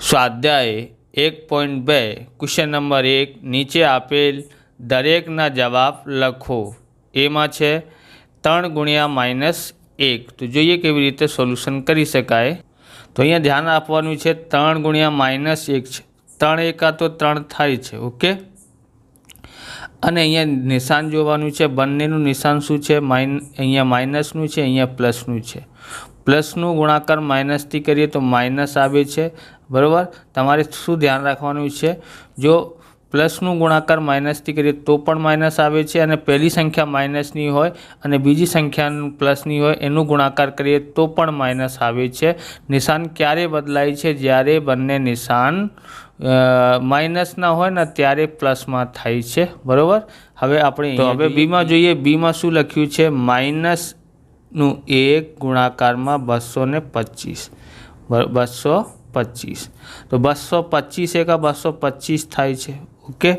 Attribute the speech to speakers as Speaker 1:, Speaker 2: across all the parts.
Speaker 1: સ્વાધ્યાય 1.2 question number 1 નીચે આપેલ દરેકના જવાબ લખો। એમાં છે 3 ગુણ્યા -1। તો જોઈએ કેવી રીતે સોલ્યુશન કરી શકાય। તો અહીંયા ધ્યાન આપવાનું છે 3 ગુણ્યા -1 છે, 3 એકા તો 3 થાય છે, ઓકે। અને અહીંયા નિશાન જોવાનું છે, બંનેનું નિશાન શું છે, અહીંયા માઇનસનું છે, અહીંયા પ્લસનું છે। પ્લસનું ગુણાકાર માઇનસથી કરીએ તો માઇનસ આવે છે, બરાબર। તમારે શું ધ્યાન રાખવાનું છે, જો પ્લસનું ગુણાકાર માઇનસથી કરીએ તો પણ માઇનસ આવે છે, અને પહેલી સંખ્યા માઇનસની હોય અને બીજી સંખ્યા પ્લસની હોય એનું ગુણાકાર કરીએ તો પણ માઇનસ આવે છે। નિશાન ક્યારે બદલાય છે, જ્યારે બંને નિશાન માઇનસના હોય ને ત્યારે પ્લસમાં થાય છે, બરાબર। હવે આપણે હવે બીમાં જોઈએ, બીમાં શું લખ્યું છે, -1 ગુણાકારમાં 225, 225। તો 225 એકા 225 થાય છે, ઓકે।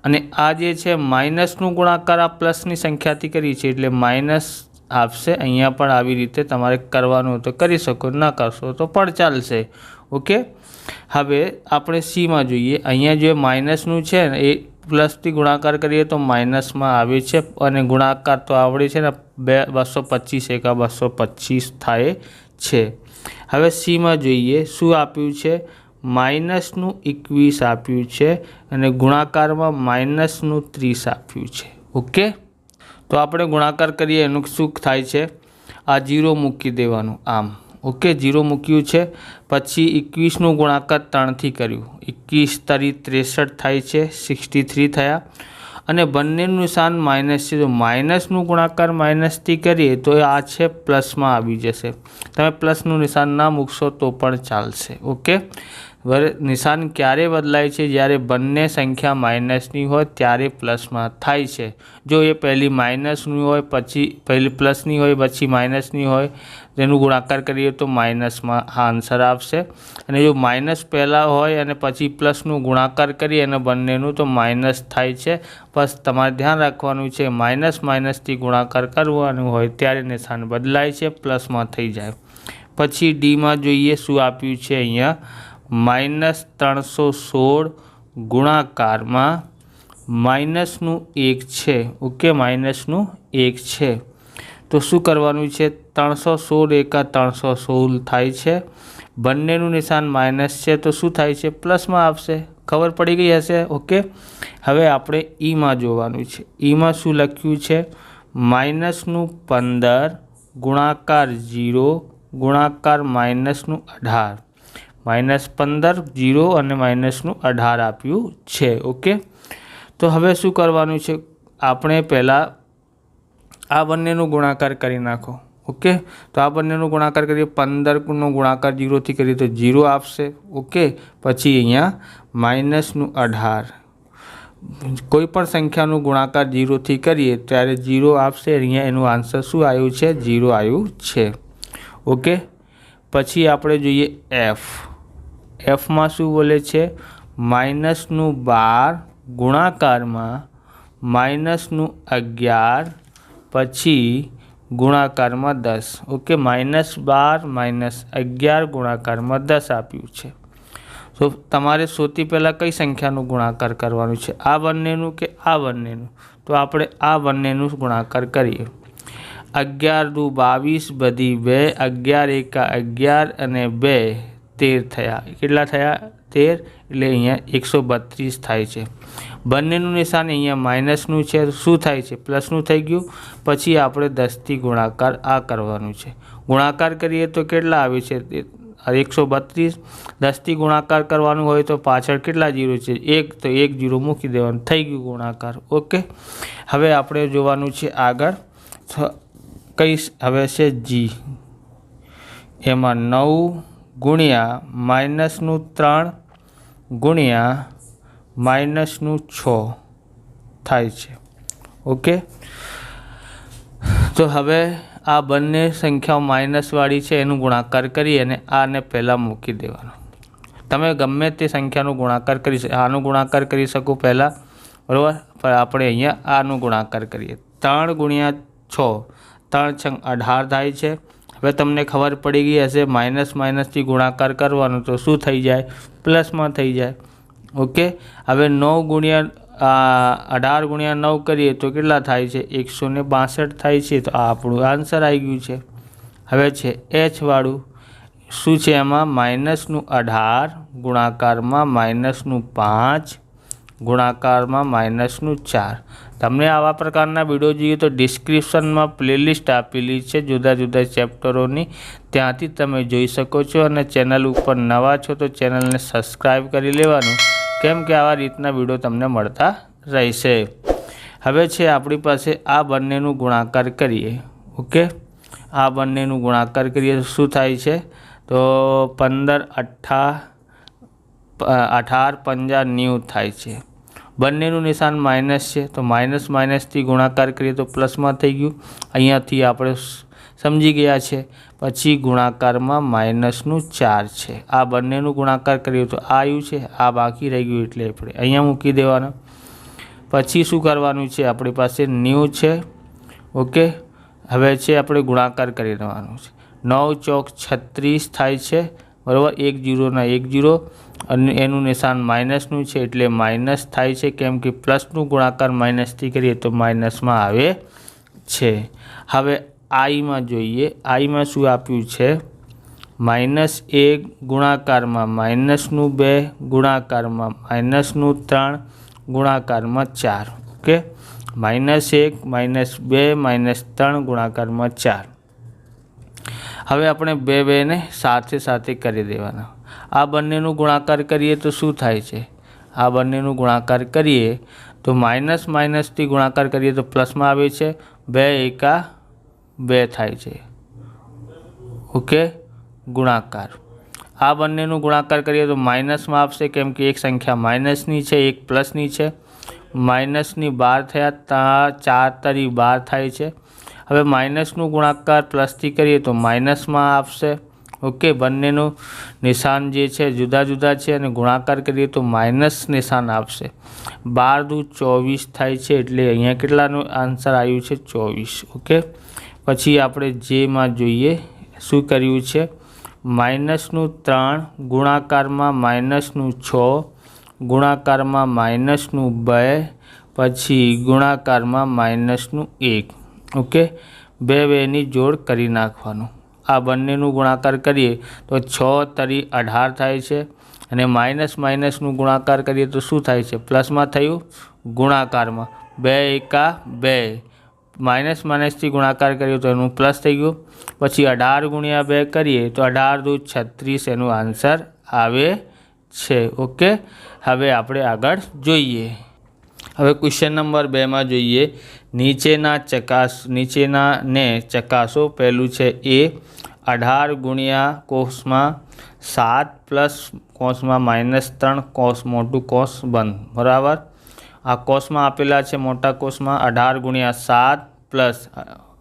Speaker 1: અને આ જે છે માઇનસનું ગુણાકાર આ પ્લસની સંખ્યાથી કરી છે એટલે માઇનસ આપશે। અહીંયા પણ આવી રીતે તમારે કરવાનું તો કરી શકો, ના કરશો તો પણ ચાલશે, ઓકે। હવે આપણે સીમાં જોઈએ, અહીંયા જે માઇનસનું છે ને એ પ્લસથી ગુણાકાર કરીએ તો માઇનસમાં આવે છે, અને ગુણાકાર તો આવડે છે ને 225 એકા 225 થાય છે। હવે સીમાં જોઈએ શું આપ્યું છે, -21 આપ્યું છે અને ગુણાકારમાં -30 આપ્યું છે, ઓકે। તો આપણે ગુણાકાર કરીએ એનું શું થાય છે, આ 0 મૂકી દેવાનું આમ, ઓકે। 0 મૂક્યું છે, પછી 21નું ગુણાકાર 3થી કર્યું, 21 તરી 63 થાય છે, 63 થયા। અને બંનેનું નિશાન માઇનસ છે, તો માઇનસનું ગુણાકાર માઇનસથી કરીએ તો આ છે પ્લસમાં આવી જશે। તમે પ્લસનું નિશાન ના મૂકશો તો પણ ચાલશે, ઓકે। નિશાન ક્યારે બદલાય છે, જ્યારે બંને સંખ્યા માઇનસની હોય ત્યારે પ્લસમાં થાય છે। જો એ પહેલી માઇનસની હોય પછી પહેલી પ્લસની હોય પછી માઇનસની હોય તેનું ગુણાકાર કરીએ તો માઇનસમાં આન્સર આવશે। અને જો માઇનસ પહેલાં હોય અને પછી પ્લસનું ગુણાકાર કરીએ અને બંનેનું તો માઇનસ થાય છે। બસ તમારે ધ્યાન રાખવાનું છે, માઇનસથી ગુણાકાર કરવાનું હોય ત્યારે નિશાન બદલાય છે, પ્લસમાં થઈ જાય। પછી ડીમાં જોઈએ શું આપ્યું છે, અહીંયા -316 ગુણાકારમાં -1 છે, ઓકે। -1 છે તો શું કરવાનું છે, 316 એકા 316 થાય છે, બંનેનું નિશાન માઇનસ છે તો શું થાય છે, પ્લસમાં આવશે, ખબર પડી ગઈ હશે, ઓકે। હવે આપણે ઈમાં જોવાનું છે, ઈમાં શું લખ્યું છે, -15 ગુણાકાર 0 ગુણાકાર -18, -15 0 અને -18 આપ્યું છે, ઓકે। તો હવે શું કરવાનું છે, આપણે પહેલાં આ બંનેનું ગુણાકાર કરી નાખો, ઓકે। તો આ બંનેનું ગુણાકાર કરીએ, 15નો ગુણાકાર 0થી કરીએ તો 0 આપશે, ઓકે। પછી અહીંયા -18, કોઈ પણ સંખ્યાનું ગુણાકાર 0થી કરીએ ત્યારે 0 આપશે, અહીંયા એનું આન્સર શું આવ્યું છે, 0 આવ્યું છે, ઓકે। પછી આપણે જોઈએ એફમાં શું બોલે છે, -12 ગુણાકારમાં -11 પછી ગુણાકારમાં 10, ઓકે। -12 -11 ગુણાકારમાં 10 આપ્યું છે। તો તમારે સૌથી પહેલાં કઈ સંખ્યાનું ગુણાકાર કરવાનું છે, આ બંનેનું કે આ બંનેનું, તો આપણે આ બંનેનું ગુણાકાર કરીએ। 11 દુ 22 બધી 2, 11 એકા 11 અને 2 13 થયા, કેટલા થયા, 13, એટલે અહીંયા 132 થાય છે। બંનેનું નિશાન અહીંયા માઇનસનું છે, શું થાય છે, પ્લસનું થઈ ગયું। પછી આપણે 10થી ગુણાકાર આ કરવાનું છે, ગુણાકાર કરીએ તો કેટલા આવે છે, 132। 10થી ગુણાકાર કરવાનું હોય તો પાછળ કેટલા 0 છે, 1, તો 1 0 મૂકી દેવાનું, થઈ ગયું ગુણાકાર, ઓકે। હવે આપણે જોવાનું છે આગળ કઈ, હવે છે જી, એમાં 9 ગુણ્યા -3 ગુણ્યા -6 થાય છે, ઓકે। તો હવે આ બંને સંખ્યાઓ માઇનસવાળી છે એનું ગુણાકાર કરી અને આને પહેલાં મૂકી દેવાનું। તમે ગમે તે સંખ્યાનો ગુણાકાર કરી શકો, આનો ગુણાકાર કરી શકો પહેલાં, બરાબર। પણ આપણે અહીંયા આનો ગુણાકાર કરીએ, 3 ગુણ્યા 6, 3 6 18 થાય છે। હવે તમને ખબર પડી ગઈ હશે માઇનસ માઇનસથી ગુણાકાર કરવાનો તો શું થઈ જાય, પ્લસમાં થઈ જાય. ઓકે, હવે 9 ગુણ્યા 18 ગુણ્યા 9 કરીએ તો કેટલા થાય છે, 162 થાય છે. તો આ આપણું આન્સર આવી ગયું છે. હવે છે H વાળું, શું છે એમાં, -18 ગુણાકારમાં -5 ગુણાકારમાં -4. તમને આવા પ્રકારના વિડીયો જોઈએ તો ડિસ્ક્રિપ્શનમાં પ્લેલિસ્ટ આપેલી છે જુદા જુદા ચેપ્ટરોની, ત્યાંથી તમે જોઈ શકો છો. અને ચેનલ ઉપર નવા છો તો ચેનલને સબસ્ક્રાઈબ કરી લેવાનું, કેમ કે આવા રીતના વિડીયો તમને મળતા રહેશે. હવે છે આપણી પાસે આ બંનેનું ગુણાકાર કરીએ. ઓકે, આ બંનેનું ગુણાકાર કરીએ તો શું થાય છે, તો 15 18 પંજા 90 થાય છે. બંનેનું નિશાન માઇનસ છે તો માઇનસ માઇનસથી ગુણાકાર કરીએ તો પ્લસમાં થઈ ગયું. અહીંયાથી આપણે સમજી ગયા છે. પછી ગુણાકારમાં -4 છે. આ બંનેનું ગુણાકાર કરીએ તો આ આવ્યું છે, આ બાકી રહી ગયું એટલે આપણે અહીંયા મૂકી દેવાના. પછી શું કરવાનું છે, આપણી પાસે 90 છે. ઓકે, હવે છે આપણે ગુણાકાર કરી દેવાનું છે. 9 ચોક 36 થાય છે, બરાબર. 1 0 ના 1 0, અને એનું નિશાન માઇનસનું છે એટલે માઇનસ થાય છે, કેમ કે પ્લસનું ગુણાકાર માઇનસથી કરીએ તો માઇનસમાં આવે છે. હવે આઈમાં જોઈએ, આઈમાં શું આપ્યું છે, -1 ગુણાકારમાં -2 ગુણાકારમાં -3 ગુણાકારમાં 4. ઓકે, -1 -2 -3 ગુણાકારમાં 4. હવે આપણે બેને સાથે સાથે કરી દેવાના. આ બંનેનું ગુણાકાર કરીએ તો શું થાય છે, આ બંનેનું ગુણાકાર કરીએ તો માઇનસ માઇનસથી ગુણાકાર કરીએ તો પ્લસમાં આવે છે. 2 એકા 2 થાય છે. ઓકે, ગુણાકાર. આ બંનેનું ગુણાકાર કરીએ તો માઇનસમાં આવશે, કેમ કે એક સંખ્યા માઇનસની છે, એક પ્લસની છે. માઇનસની 12 થયા, 4 તરી 12 થાય છે. હવે માઇનસનું ગુણાકાર પ્લસથી કરીએ તો માઇનસમાં આવશે. ઓકે, બંનેનું નિશાન જે છે જુદા જુદા છે અને ગુણાકાર કરીએ તો માઇનસ નિશાન આવશે. 12 દુ 24 થાય છે એટલે અહીંયા કેટલાનું આન્સર આવ્યું છે, 24. ઓકે, પછી આપણે જેમાં જોઈએ શું કર્યું છે, -3 ગુણાકારમાં -6 ગુણાકારમાં -2 પછી ગુણાકારમાં -1. ઓકે, બેની જોડ કરી નાખવાનું. આ બંનેનું ગુણાકાર કરીએ તો 6 તરી 18 થાય છે, અને માઇનસ માઇનસનું ગુણાકાર કરીએ તો શું થાય છે, પ્લસમાં થયું ગુણાકારમાં. 2 એકા 2, માઇનસ માઇનસથી ગુણાકાર કરીએ તો એનું પ્લસ થઈ ગયું. પછી 18 ગુણ્યા 2 કરીએ તો 18 દુ 36 એનું આન્સર આવે છે. ઓકે, હવે આપણે આગળ જોઈએ. હવે ક્વેશ્ચન નંબર 2માં જોઈએ, નીચેનાને ચકાસો. પહેલું છે એ, 18 ગુણ્યા કોષમાં 7 પ્લસ કોષમાં -3 કોષ મોટું કોષ બંધ, બરાબર. આ કોષમાં આપેલા છે મોટા કોષમાં 18 ગુણ્યા 7 પ્લસ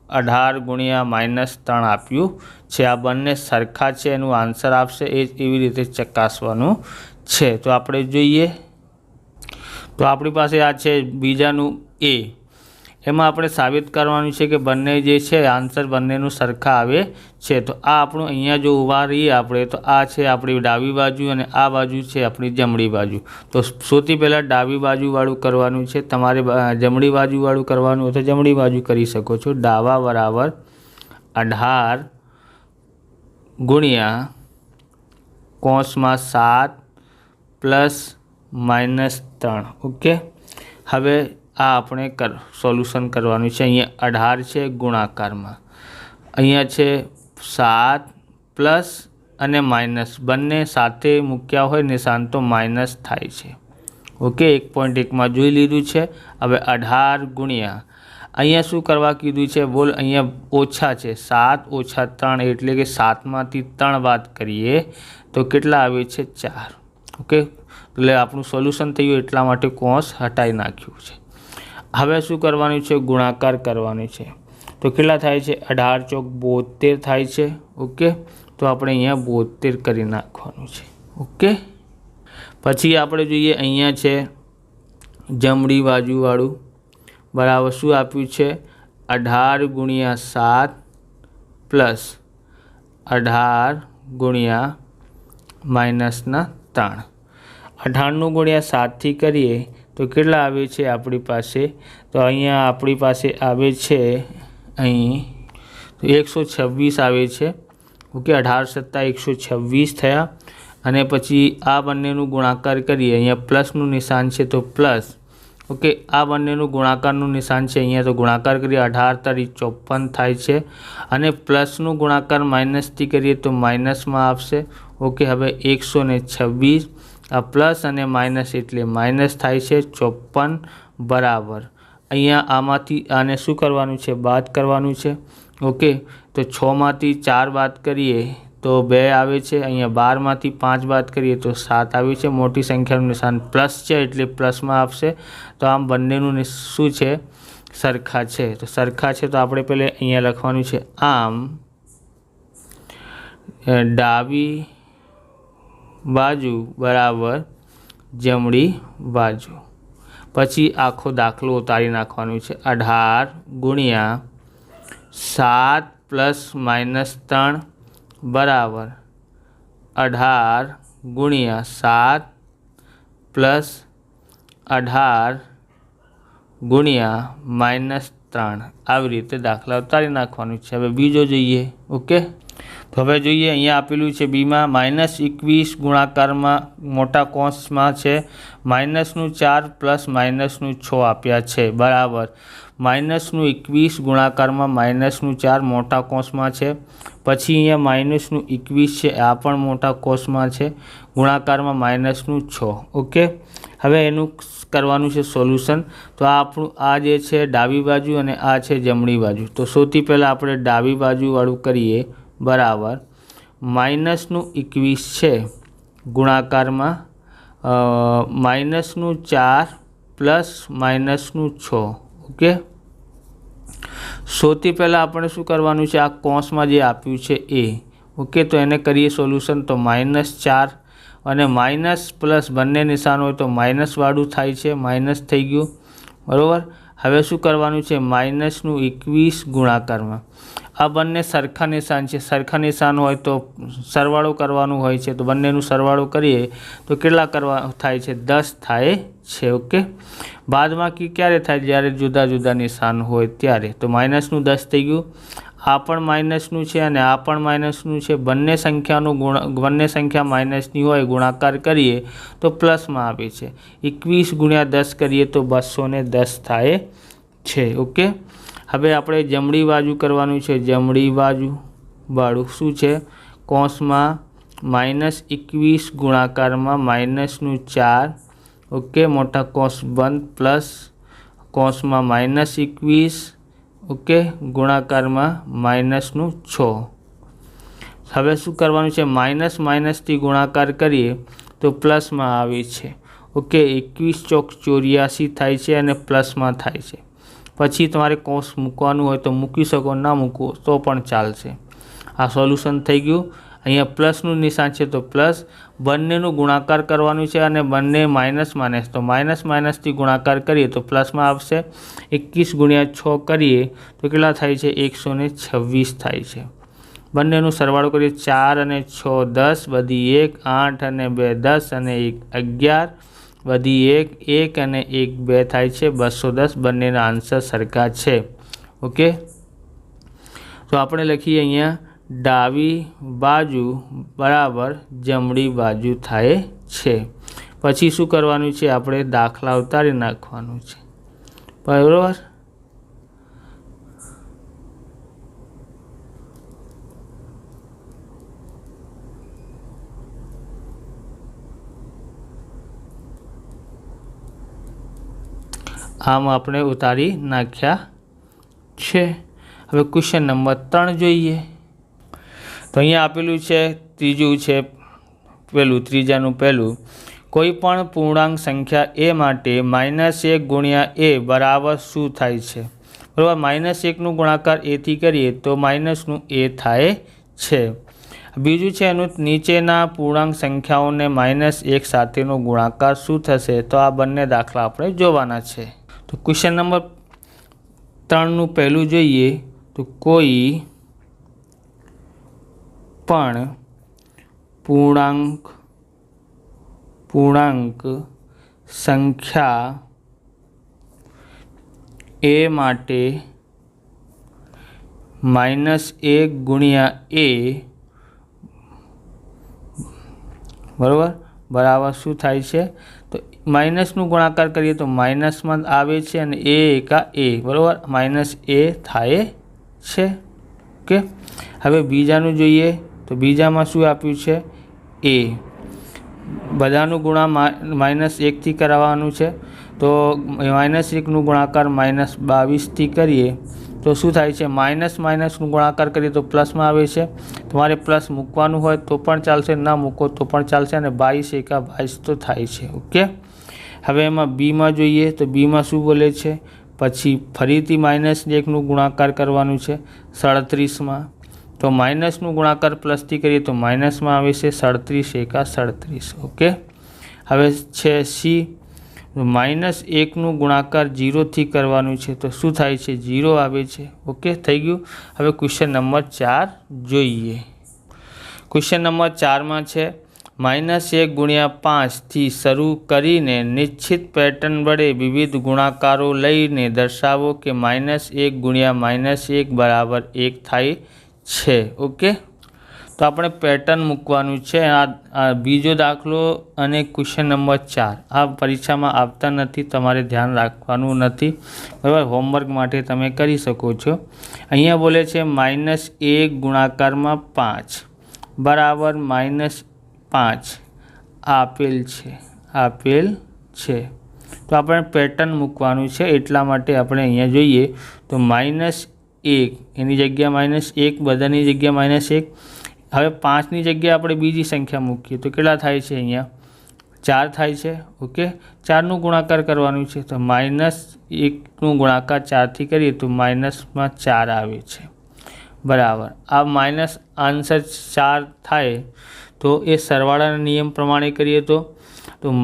Speaker 1: 18 ગુણ્યા -3 આપ્યું છે. આ બંને સરખા છે, એનું આન્સર આપશે. એવી રીતે ચકાસવાનું છે. તો આપણે જોઈએ, તો આપણી પાસે આ છે બીજાનું એ. એમાં આપણે સાબિત કરવાનું છે કે બંને જે છે આન્સર બંનેનું સરખા આવે છે. તો આ આપણું અહીંયા જો ઊભા રહીએ આપણે, તો આ છે આપણી ડાબી બાજુ અને આ બાજુ છે આપણી જમણી બાજુ. તો સૌથી પહેલાં ડાબી બાજુવાળું કરવાનું છે. તમારે જમણી બાજુવાળું કરવાનું હોય તો જમણી બાજુ કરી શકો છો. ડાબા બરાબર 18 ગુણ્યા કોષમાં 7 પ્લસ -3. ઓકે, હવે આ આપણે સોલ્યુશન કરવાનું છે. અહીંયા 18 છે ગુણાકારમાં, અહીંયા છે 7 પ્લસ અને માઇનસ, બંને સાથે મૂક્યા હોય નિશાન તો માઇનસ થાય છે. ઓકે, 1.1માં જોઈ લીધું છે. હવે 18 ગુણ્યા અહીંયા શું કરવા કીધું છે, બોલ. અહીંયા ઓછા છે, 7 ઓછા 3 એટલે કે 7માંથી 3 બાદ કરીએ તો કેટલા આવે છે, 4. ઓકે, એટલે આપણું સોલ્યુશન થયું, એટલા માટે કોષ હટાવી નાખ્યું છે. હવે શું કરવાનું છે, ગુણાકાર કરવાનું છે. તો કેટલા થાય છે, 18 ચોક 72 થાય છે. ઓકે, તો આપણે અહીંયા 72 કરી નાખવાનું છે. ઓકે, પછી આપણે જોઈએ અહીંયા છે જમણી બાજુવાળું, બરાબર. શું આપ્યું છે, 18 ગુણ્યા 7 પ્લસ 18 ગુણ્યા -3 18 ગુણ્યા 7 કરીએ તો કેટલા આવે છે આપણી પાસે? તો અહીંયા આપણી પાસે આવે છે અહીં 126 આવે છે. ઓકે, 18 + 126 થયા. અને પછી આ બંનેનું ગુણાકાર કરીએ, અહીંયા પ્લસનું નિશાન છે તો પ્લસ. ઓકે, આ બંનેનું ગુણાકારનું નિશાન છે, અહીંયા તો ગુણાકાર કરીએ 18 તારી 54 થાય છે. અને પ્લસનું ગુણાકાર માઇનસથી કરીએ તો માઇનસમાં આવશે. ઓકે, હવે 126 આ પ્લસ અને માઇનસ એટલે માઇનસ થાય છે 54 બરાબર. અહીંયા આમાંથી આને શું કરવાનું છે? બાદ કરવાનું છે. ઓકે, તો 6માંથી 4 બાદ કરીએ તો 2 આવે છે. અહીંયા 12માંથી 5 બાદ કરીએ તો 7 આવે છે. મોટી સંખ્યાનું નિશાન પ્લસ છે એટલે પ્લસમાં આવશે. તો આમ બંનેનું શું છે? સરખા છે. તો સરખા છે તો આપણે પહેલાં અહીંયા લખવાનું છે આમ ડાબી બાજુ બરાબર જમણી બાજુ. પછી આખો દાખલો ઉતારી નાખવાનું છે. 18 ગુણ્યા 7 + -3 બરાબર 18 ગુણ્યા 7 + 18 ગુણ્યા -3. આવી રીતે દાખલા ઉતારી નાખવાનું છે. હવે બીજો જોઈએ. ઓકે, તો હવે જોઈએ અહીંયા આપેલું છે બીમાં -21 ગુણાકારમાં મોટા કૌંસમાં છે -4 + -6 આપ્યા છે બરાબર. -21 ગુણાકારમાં -4 મોટા કૌંસમાં છે. પછી અહીંયા -21 છે, આ પણ મોટા કૌંસમાં છે, ગુણાકારમાં -6. ઓકે, હવે એનું કરવાનું છે સોલ્યુશન. તો આ આપણું આ જે છે ડાબી બાજુ અને આ છે જમણી બાજુ. તો સૌથી પહેલાં આપણે ડાબી બાજુવાળું કરીએ બરાબર. -21 છે ગુણાકારમાં -4 + -6. ઓકે, સૌથી પહેલાં આપણે શું કરવાનું છે? આ કૌંસમાં જે આપ્યું છે એ. ઓકે, તો એને કરીએ સોલ્યુશન. તો -4 અને માઇનસ પ્લસ બંને નિશાન હોય તો માઇનસવાળું થાય છે, માઇનસ થઈ ગયું બરાબર. હવે શું કરવાનું છે? -21 ગુણાકારમાં આ બંને સરખા નિશાન છે. સરખા નિશાન હોય તો સરવાળો કરવાનું હોય છે. તો બંનેનું સરવાળો કરીએ તો કેટલા થાય છે? 10 થાય છે. ઓકે, બાદબાકી ક્યારે થાય? જ્યારે જુદા જુદા નિશાન હોય ત્યારે. તો -10 થઈ ગયું. આ પણ માઇનસનું છે અને આ પણ માઇનસનું છે. બંને સંખ્યા માઇનસની હોય ગુણાકાર કરીએ તો પ્લસમાં આવે છે. 21 ગુણ્યા 10 કરીએ તો 210 થાય છે. ઓકે, હવે આપણે જમણી બાજુ કરવાનું છે. જમણી બાજુવાળું શું છે? કૌંસમાં -21 ગુણાકારમાં -4. ઓકે, મોટા કૌંસ બંધ પ્લસ કૌંસમાં -21. ઓકે, ગુણાકારમાં -6. હવે શું કરવાનું છે? માઇનસથી ગુણાકાર કરીએ તો પ્લસમાં આવે છે. ઓકે, 21 ચોક 84 થાય છે અને પ્લસમાં થાય છે. પછી તમારે કૌંસ મૂકવાનું હોય તો મૂકી શકો, ના મૂકો તો પણ ચાલશે. આ સોલ્યુશન થઈ ગયું. અહીંયા પ્લસનું નિશાન છે તો પ્લસ. બંનેનું ગુણાકાર કરવાનું છે અને બંને માઇનસ તો માઇનસથી ગુણાકાર કરીએ તો પ્લસમાં આવશે. 21 ગુણ્યા 6 કરીએ તો કેટલા થાય છે? 126 થાય છે. બંનેનું સરવાળો કરીએ 4 અને 6 10, વધી 1 8 અને 2 10 અને 1 11, વધી 1 અને 1 2 થાય છે 210. બંનેના આન્સર સરખા છે. ઓકે, તો આપણે લખીએ અહીંયા ડાબી બાજુ બરાબર જમણી બાજુ થાય છે. પછી શું કરવાનું છે? આપણે દાખલા ઉતારી નાખવાનું છે બરાબર. આમ આપણે ઉતારી નાખ્યા છે. હવે ક્વેશ્ચન નંબર 3 જોઈએ. તો અહીંયા આપેલું છે ત્રીજું છે ત્રીજાનું પહેલું. કોઈ પણ પૂર્ણાંક સંખ્યા એ માટે -1 ગુણ્યા a બરાબર શું થાય છે? બરાબર, -1નું ગુણાકાર એથી કરીએ તો માઇનસનું a થાય છે. બીજું છે એનું નીચેના પૂર્ણાંક સંખ્યાઓને -1 સાથેનો ગુણાકાર શું થશે? તો આ બંને દાખલા આપણે જોવાના છે. તો ક્વેશ્ચન નંબર 3નું પહેલું જોઈએ. તો કોઈ પણ પૂર્ણાંક સંખ્યા a માટે -1 ગુણ્યા a બરાબર બરાબર શું થાય છે? તો માઇનસનું ગુણાકાર કરીએ તો માઇનસમાં આવે છે અને a એકા a બરાબર -a થાય છે. ઓકે, હવે બીજાનું જોઈએ તો બીજામાં શું આપ્યું છે? a. બધાનું ગુણા -1થી કરાવવાનું છે. તો -1નું ગુણાકાર -22થી કરીએ તો શું થાય છે? માઇનસનું ગુણાકાર કરીએ તો પ્લસમાં આવે છે. તમારે પ્લસ મૂકવાનું હોય તો પણ ચાલશે, ના મૂકો તો પણ ચાલશે અને 22 એકા 22 તો થાય છે. ઓકે, હવે એમાં બીમાં જોઈએ તો બીમાં શું બોલે છે? પછી ફરીથી -1નું ગુણાકાર કરવાનું છે 37માં. તો માઇનસનું ગુણાકાર પ્લસથી કરીએ તો માઇનસમાં આવે છે 37 એકા 37. ઓકે, હવે છે સી. -1નું ગુણાકાર 0થી કરવાનું છે તો શું થાય છે? 0 આવે છે. ઓકે, થઈ ગયું. હવે ક્વેશ્ચન નંબર 4 જોઈએ. ક્વેશ્ચન નંબર 4માં છે -1 ગુણ્યા 5થી શરૂ કરીને નિશ્ચિત પેટર્ન વડે વિવિધ ગુણાકારો લઈને દર્શાવો કે -1 ગુણ્યા -1 બરાબર 1 થાય છે. ઓકે, તો આપણે પેટર્ન મૂકવાનું છે. આ બીજો દાખલો અને ક્વેશ્ચન નંબર 4 આ પરીક્ષામાં આવતા નથી, તમારે ધ્યાન રાખવાનું નથી. બરાબર, હોમવર્ક માટે તમે કરી શકો છો. અહીંયા બોલે છે -1 ગુણાકારમાં 5 બરાબર -5 આપેલ છે. તો આપણે પેટર્ન મૂકવાનું છે, એટલા માટે આપણે અહીંયા જોઈએ તો -1 એની જગ્યા -1, બધાની જગ્યા -1. હવે 5ની જગ્યાએ આપણે બીજી સંખ્યા મૂકીએ તો કેટલા થાય છે? અહીંયા 4 થાય છે. ઓકે, 4નું ગુણાકાર કરવાનું છે તો -1નું ગુણાકાર 4થી કરીએ તો માઇનસમાં 4 આવે છે. બરાબર, આ માઇનસ આન્સર 4 થાય તો એ સરવાળાના નિયમ પ્રમાણે કરીએ તો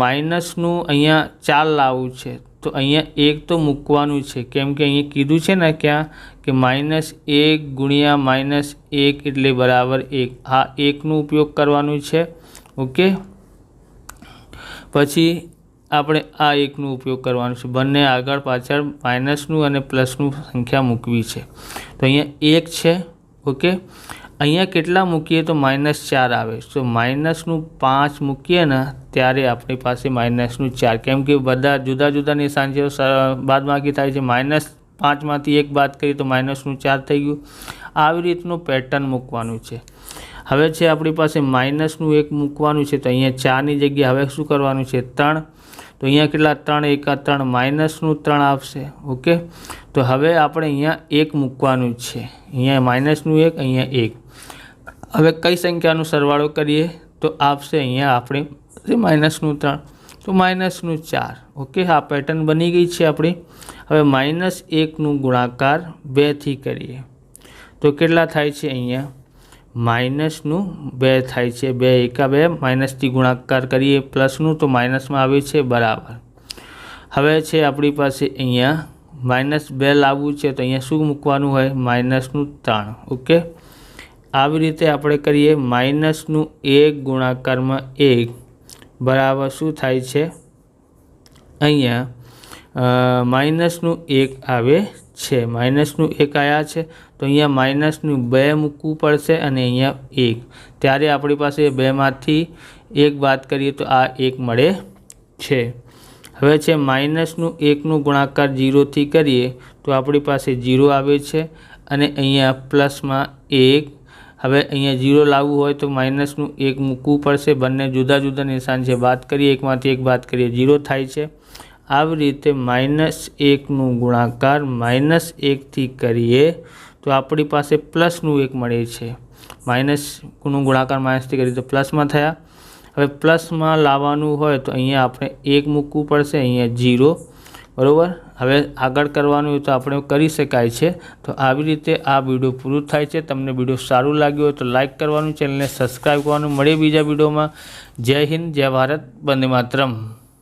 Speaker 1: માઇનસનું અહીંયા 4 લાવવું છે તો અહીંયા 1 તો મૂકવાનું છે, કેમ કે અહીંયા કીધું છે ને ક્યાં કે -1 ગુણ્યા -1 એટલે બરાબર 1. આ 1નો ઉપયોગ કરવાનું છે. ઓકે, પછી આપણે આ 1નો ઉપયોગ કરવાનો છે. બંને આગળ પાછળ માઇનસનું અને પ્લસનું સંખ્યા મૂકવી છે. તો અહીંયા 1 છે. ઓકે, અહીંયા કેટલા મૂકીએ તો -4 આવે. તો -5 મૂકીએ ને ત્યારે આપણી પાસે -4, કેમ કે બધા જુદા જુદા નિશાન છે, બાદબાકી થાય છે. -5માંથી 1 બાદ કરીએ તો -4 થઈ ગયું. આવી રીતનું પેટર્ન મૂકવાનું છે. હવે છે આપણી પાસે -1 મૂકવાનું છે તો અહીંયા 4ની જગ્યાએ હવે શું કરવાનું છે? 3. તો અહીંયા કેટલા? 3 એકા 3 -3 આવશે. ઓકે, તો હવે આપણે અહીંયા 1 મૂકવાનું છે. અહીંયા -1, અહીંયા 1. હવે કઈ સંખ્યાનો સરવાળો કરીએ તો આપશે અહીંયા આપણે -3 તો -4. ઓકે, આ પેટર્ન બની ગઈ છે આપણી. હવે -1નું ગુણાકાર 2થી કરીએ તો કેટલા થાય છે? અહીંયા -2 થાય છે. 2 એકા 2, માઇનસથી ગુણાકાર કરીએ પ્લસનું તો માઇનસમાં આવે છે. બરાબર, હવે છે આપણી પાસે અહીંયા -2 લાવવું છે તો અહીંયા શું મૂકવાનું હોય? -3. ઓકે, આવી રીતે આપણે કરીએ. -1 ગુણાકારમાં 1 બરાબર શું થાય છે? અહીંયા -1 આવે છે. -1 આવ્યા છે તો અહીંયા -2 મૂકવું પડશે અને અહીંયા 1. ત્યારે આપણી પાસે 2માંથી 1 બાદ કરીએ તો આ 1 મળે છે. હવે છે -1નું ગુણાકાર 0થી કરીએ તો આપણી પાસે 0 આવે છે અને અહીંયા પ્લસમાં 1. હવે અહીંયા 0 લાવવું હોય તો -1 મૂકવું પડશે. બંને જુદા જુદા નિશાન છે, બાદ કરીએ 1માંથી 1 બાદ કરીએ 0 થાય છે. આવી રીતે -1નું ગુણાકાર -1થી કરીએ તો આપણી પાસે +1 મળે છે. -નું ગુણાકાર -થી કરીએ તો પ્લસમાં થયા. હવે પ્લસમાં લાવવાનું હોય તો અહીંયા આપણે 1 મૂકવું પડશે, અહીંયા 0. બરાબર, હવે આગળ કરવાનું હોય તો આપણે કરી શકાય છે. તો આવી રીતે આ વિડીયો પૂરું થાય છે. તમને વિડીયો સારું લાગ્યું હોય તો લાઇક કરવાનું, ચેનલને સબસ્ક્રાઈબ કરવાનું. મળીએ બીજા વિડીયોમાં. જય હિન્દ, જય ભારત, વંદે માતરમ.